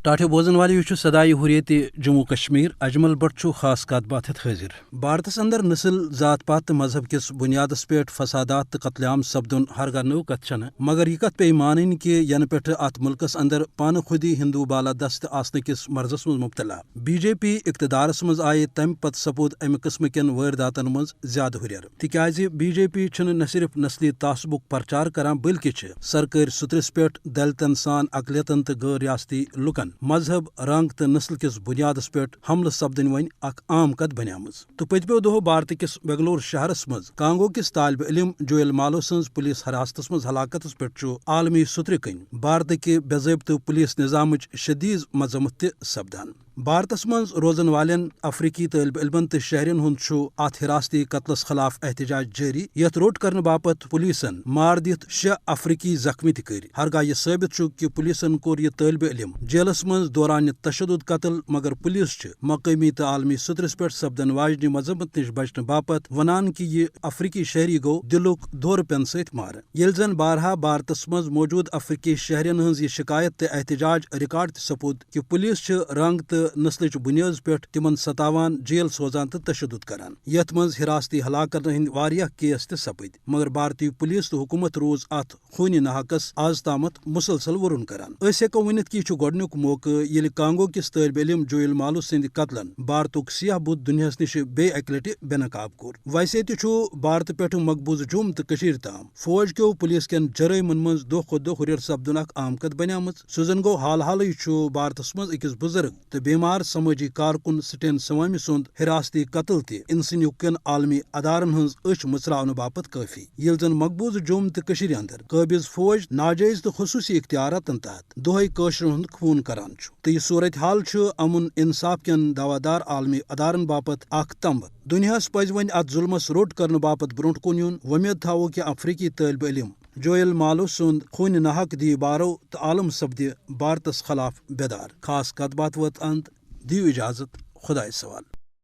ٹاٹھے بوزن والے یہ صدائے حریت جموں کشمیر اجمل بٹ خاص کات بات حاضر بھارتس اندر نسل ذات پات تو مذہب کس بنیاد پہ فسادات تو قتل عام سپدن ہرگاہ نو کت چھ مگر یہ کت پی مان کہ ین پہ ات ملکس اندر پان خودی ہندو بالادست آسن کس مرضس من مبتلا بی جے پی اقتدارس مز آئے تمہ پتہ سپود امہ قسم کن وارداتن مز زیادہ ہریر تکیاز بی جے پی نہ صرف نسلی تعصبک پرچار کران بلکہ سرکاری سترس پہ دلتن سان اقلیتن تو غیر ریاستی لکن مذہب رنگ تو نسل کس بنیاد پہ حملہ سپدن ون اخ عام کت بنیام تو پتمو دہو بھارت کس بنگلور شہرس مز کانگو کس طالب علم جویل مالو سنز پولیس حراستس مز ہلاکت پہ عالمی ستر کن بھارت کہ بے ضابطہ پولیس نظام شدید مذمت تہ سپدان بھارتس مز روزن والن افریقی طالب علمن تو شہرین ہند ات حراستی قتلس خلاف احتجاج جاری یت روٹ کرنے باپت پولیسن مار دت 6 افریقی زخمی تہ کر ہرگاہ یہ ثابت کہ پولیسن کور یہ طالب علم جیلس مز دوران تشدد قتل مگر پولیس مقامی تو عالمی سترس پہ سپدن واجنہ مذمت نش بچنے باپت ونان کہ یہ افریقی شہری گو دلک دور پین ست مار یل زن بارہا بھارتس مز موجود افریقی شہرین ہز یہ شکایت تو احتجاج ریکارڈ تہ سپود کہ پولیس رنگ تو نسلچ بنیاد پہ تمن ستاوان جیل سوزان تو تشدد کران یت مز حراستی ہلاک کرنے ہند واریاہ کیس تہ سپد مگر بھارتی پولیس تو حکومت روز ات خونی نحقس آز تامت مسلسل ورن کران اس ہیکو ونت کہ یہ گۄڈنیُک موقع ییٚلہِ کانگو کس طالب علم جویل مالو سند قتلن بھارتک سیاہ بُت دنیاہس نش بیٚیہِ اکہ لٹہ بے نقاب کور ویسے تہ بھارت پہ مقبوضہ جوم تو تام فوج کیو پولیس کین جرائمن مز دۄہ کھۄتہٕ دۄہ ہُریر سپدن اخ عام کت بنیامٕژ سُہ زن گوٚو حال حالٕے بھارتس مز أکِس بزرگ تو بیمار سمٲجی کارکن سٹین سوامی سند حراستی قتل تہ انسانی حقوقن عالمی ادارن ہنز أچھ مژراونہٕ باپت کٲفی ییٚلہِ زن مقبوضہ جوم تو اندر قٲبض فوج ناجائز تو خصوصی اختیاراتن تحت دۄہے کٲشرن ہند خون کران تو یہ صورت حال امن انصاف کین دعوادار عالمی ادارن باپت اخ تمبر دنیاس پز ون ات ظلمس روٹ کرنے باپت برونٹ کن یون ومید تھاو کہ افریقی طالب علم جویل مالو سند خون نحق دی بارو تو عالم سپدِ بھارتس خلاف بیدار خاص کت بات وات اند دیو اجازت خدائے سوال